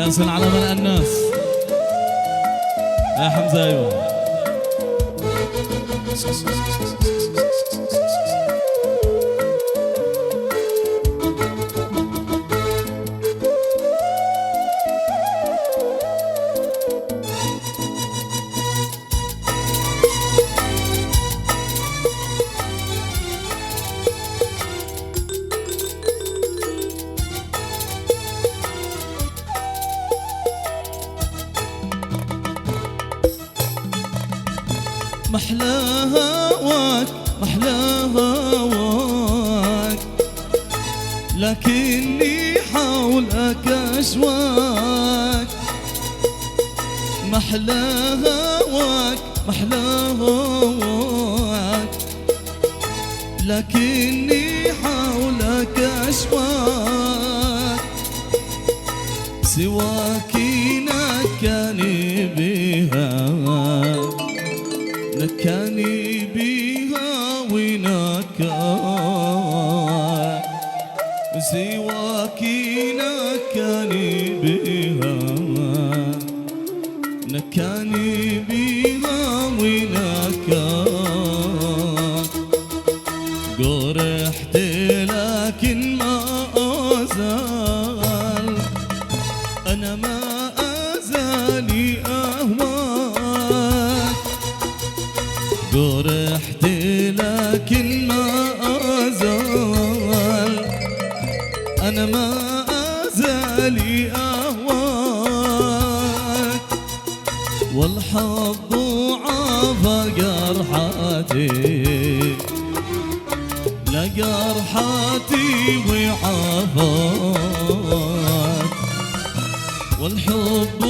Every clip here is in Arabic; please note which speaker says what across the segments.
Speaker 1: ياسين على ملء الناس يا حمزة. أيوة محلى هواك محلى هواك، لكني حولك أشواك. محلى هواك محلى هواك، لكني حولك أشواك. سواك نكاني بها نكاني بها ونكاك. سواك نكاني بها نكاني بها ونكاك. قرحت لكن ما أزال، أنا ما أزالي أهواك. قرحت لكن ما أزال، أنا ما أزالي أهواك. والحظ عافى جرحاتي، لا جرحاتي وعافاك. والحب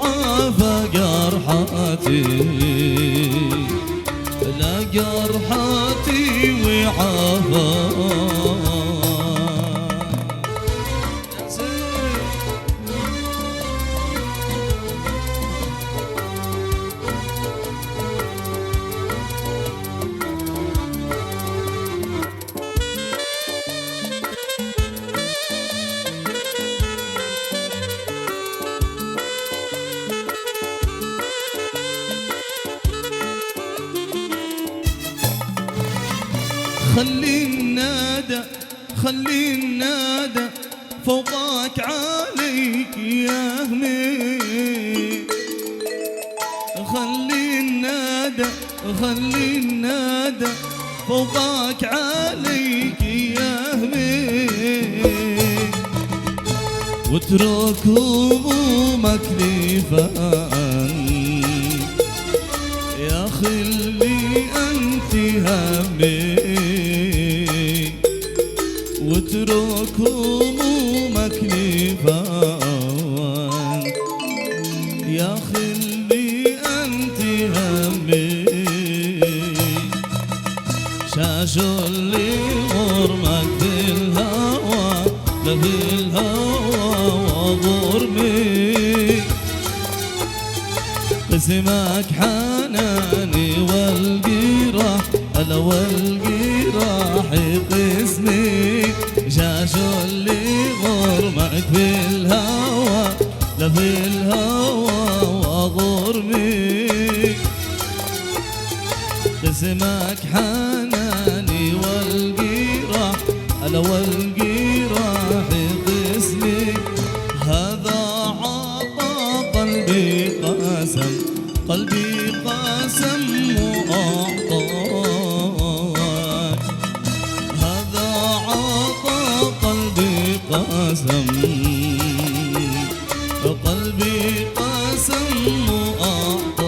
Speaker 1: عافى جرحاتي، لا جرحاتي وعافاك. خلي النادى خلي النادى فوقك عليك يا همي. خلي النادى خلي النادى فوقك عليك يا همي. واترك همومك لفان يا خلي أنت همي. واترك همومك لفان يا خلي أنت همي. شاش اللي غرمك في الهوى، لا في الهوى وغرمي. قسمك حناني والجراح، ألا والجراح قسمي. شاش اللي غرمك في الهوى، لا في الهوى وغرمي. قسمك حناني والجراح، ألا والجراح قسمي. هذا عطى قلبي قسم، قلبي قسم وأعطاك. هذا عطى قلبي قسم، قلبي قسم وأعطاك.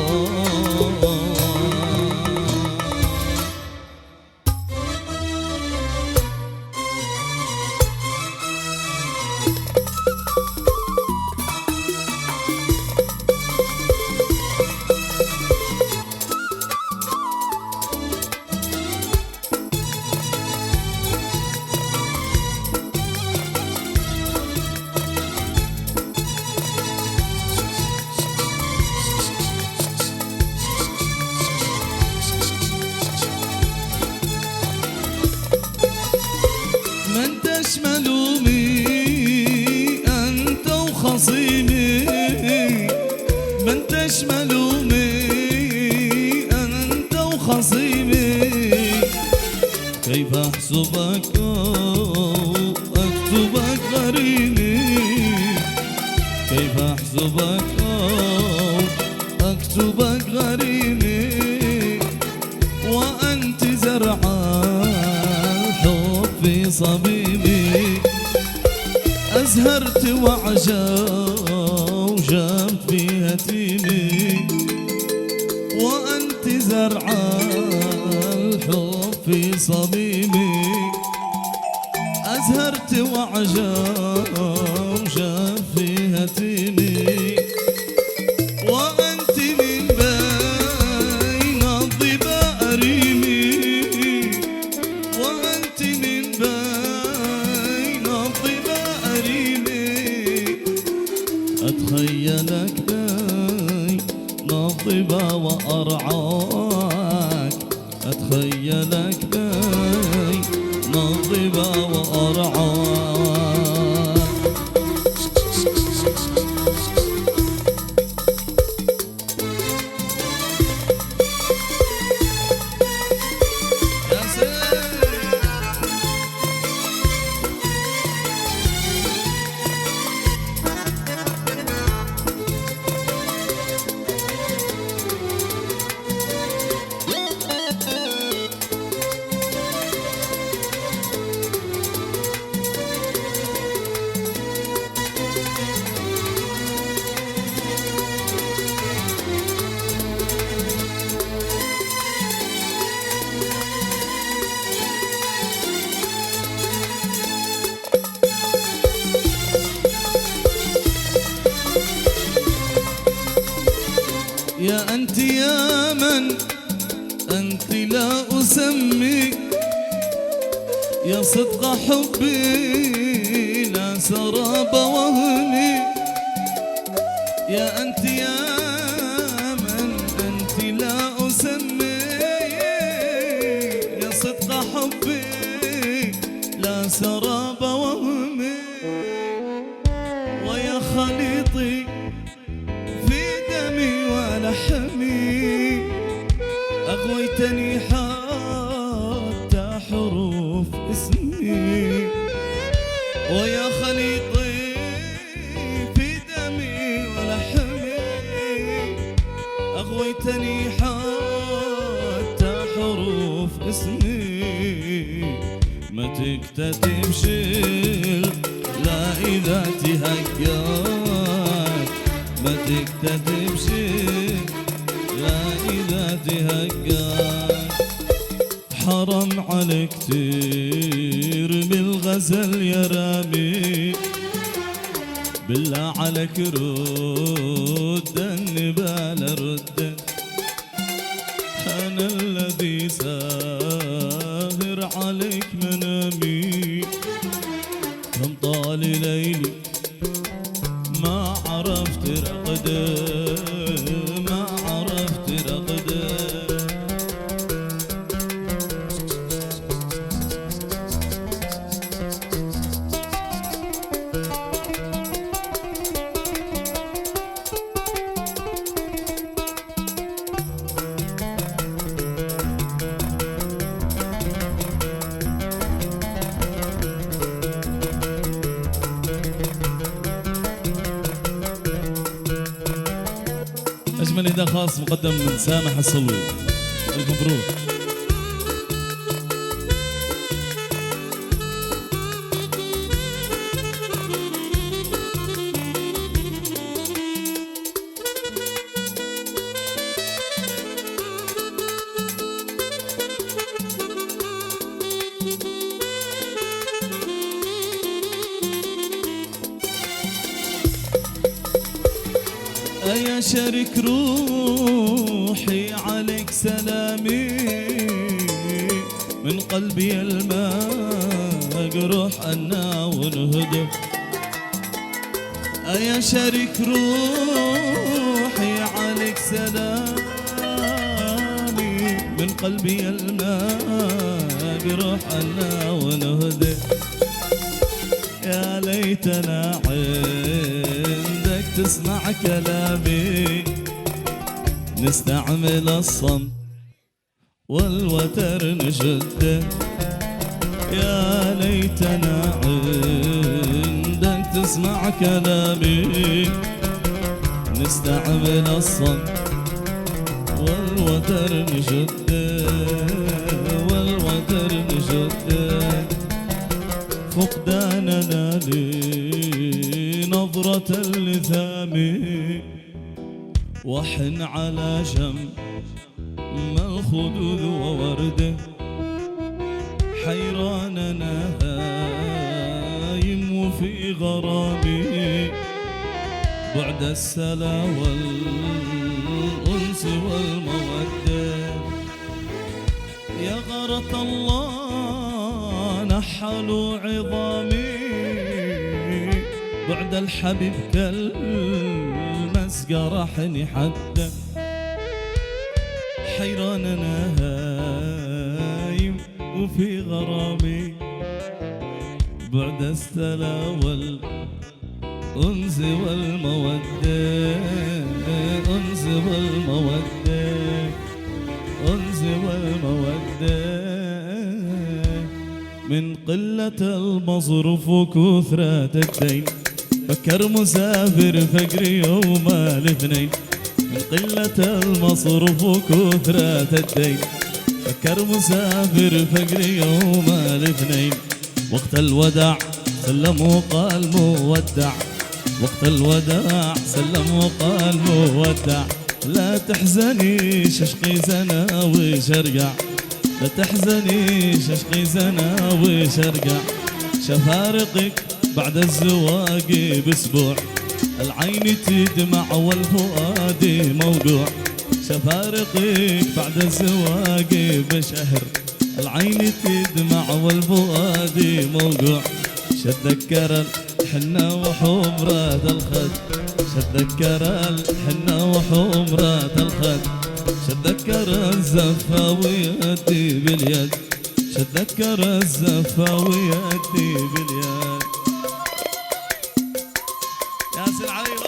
Speaker 1: خصيمي كيف أحسبك أكتبك غريمي كيف أحسبك أكتبك غريمي وأنت زرع الحب في صميمي أزهرت وعجوجت في هتيمي وأنت زرع الحب في صميمي أزهرت وعجوجت في هتيمي وأنت من بين الظباء ريمي وأنت من بين الظباء ريمي أتخيلك بين الظبا وأرعاك أتخيلك بين الظبا وأرعاك يا سيد يا أنت يا من أنت لا أسمي يا صدق حبي لا سراب وهمي يا أنت يا من أنت لا أسمي يا صدق حبي لا سراب وهمي ويا خليطي ولحمي أغويتني حتى حروف اسمي ويا خليطي في دمي ولحمي أغويتني حتى حروف اسمي ما تكتتب شيل لا إذا تهجاك ما تكتتب شيء لا إذا تهجاك حرام عليك كتير بالغزل يا رامي بالله عليك رد النبال رد أنا الذي ساهر عليك منامي كم طال ليلي ما عرفت رقده ما عرفت رقده أجمل إهداء خاص مقدم من سامح الصلوي. ألف مبروك. يا شريك روحي عليك سلامي من قلبي الماء روح أنا ونهدى يا شريك روحي عليك سلامي من قلبي الماء روح أنا ونهدى يا ليتنا عندك تسمع كلامي نستعمل الصمت والوتر نشده. يا ليتنا عندك تسمع كلامي، نستعمل الصمت والوتر نشده، والوتر نشده. فقداننا لنظرة اللثام، وحن على ما الخدود وورده. حيراننا هايم وفي غرامي، بعد السلا والأنس والمودة. يا غرة الله نحلوا عظامي، بعد الحبيب كالمسقى رحني حده. حيراننا هايم وفي غرامي، بعد السلا والأنس والمودة. أنس والمودة، أنس والمودة. من قلة المصروف وكثرة الدين، فكر مسافر فقر يوم الاثنين. من قلة المصروف وكثرة الدين، فكر مسافر فقر يوم الاثنين. وقت الوداع سلم وقال مودع، وقت الوداع سلم وقال مودع. لا تحزني ششقي سنة وشرقع، لا تحزني ششقي سنة وشرقع. شفارقك بعد الزواج باسبوع، العين تدمع والفؤاد موجوع. شفارقك بعد الزواج بشهر، العين تدمع والفؤاد موجوع. شتذكر الحنة وحمرة الخد، شتذكر الحنة وحمرة الخد. شتذكر الزفة ويدي باليد، شتذكر الزفة ويدي باليد. ياسر عليهم.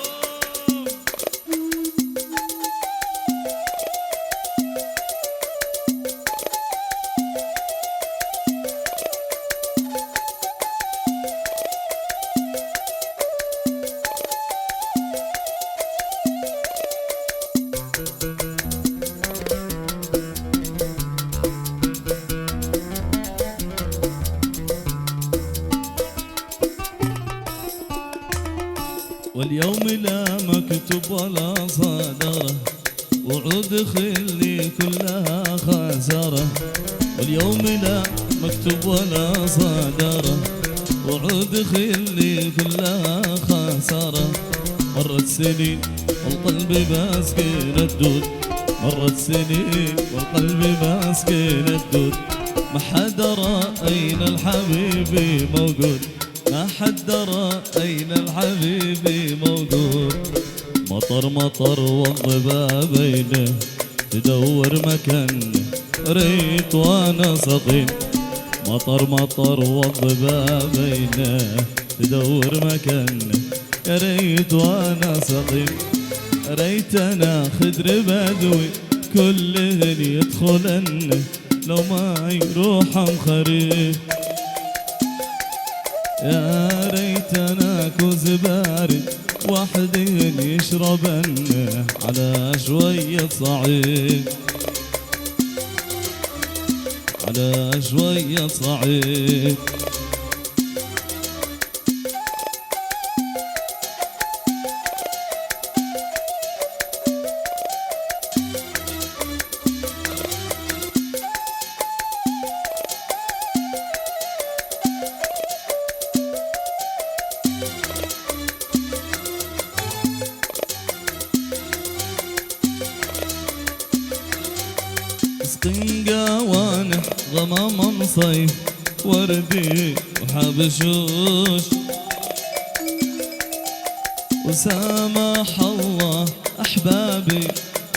Speaker 1: واليوم لا مكتوب ولا صدره، وعود خلي كلها خسارة. واليوم لا مكتوب ولا صدره، وعود خلي كلها خسارة. مرت سنين والقلب ماسكين الدود، مرت سنين والقلب ماسكين الدود. ما حد درى أين الحبيب موجود، ما حد درى أين الحبيب موجود. مطر مطر والضباب بينه تدور مكانه، ريت وانا سقيم. مطر مطر والضباب بينه تدور مكانه، ريت وانا سقيم. ريت انا خدر بدوي كلهن يدخلن، لو ما يروح مخريف. يا ريت انا كوز بارد وحدين يشربن، على شوية صعيد، على شوية صعيد. اسقنقا وانح غمام صيف وردي وحبشوش، وسامح الله أحبابي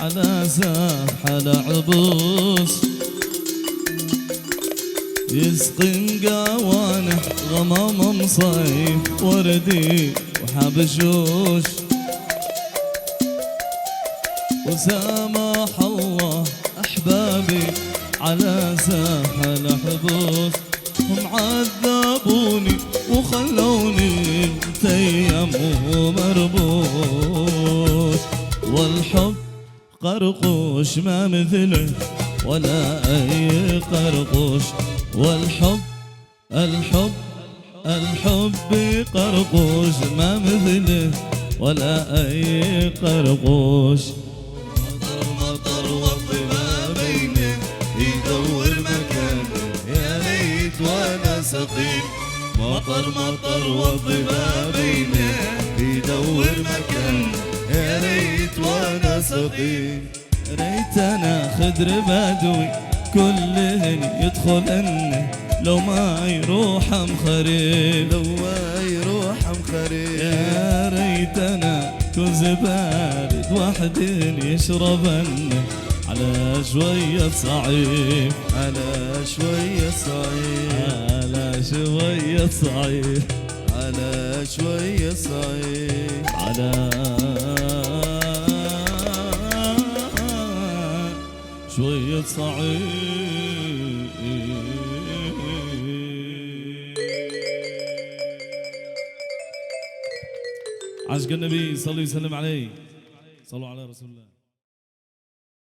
Speaker 1: على ساحة العبوس. يسقنقا وانح غمام صيف وردي وحبشوش، وسامح الله أحبابي على ساحل حبوس، هم عذبوني وخلوني متيم ومربوس، والحب قرقوش ما مثله ولا أي قرقوش، والحب الحب قرقوش ما مثله ولا أي قرقوش. مطر والظما بينه يدور مكانه، يا ليت وانا سقيم. مطر والظما بينه يدور مكانه، يا ليت وانا سقيم. ريت انا خدر بدوي كلهن يدخلن، لو ما يروح مخرب،
Speaker 2: لو ما يروح مخرب.
Speaker 1: يا ريت انا كوز بارد وحدين يشربن على شوية صعيد،
Speaker 2: على شوية صعيد،
Speaker 1: على شوية صعيد،
Speaker 2: على شوية صعيد،
Speaker 1: على شوية صعيد. عشق النبي صلوا وسلم عليه، صلوا على رسول الله.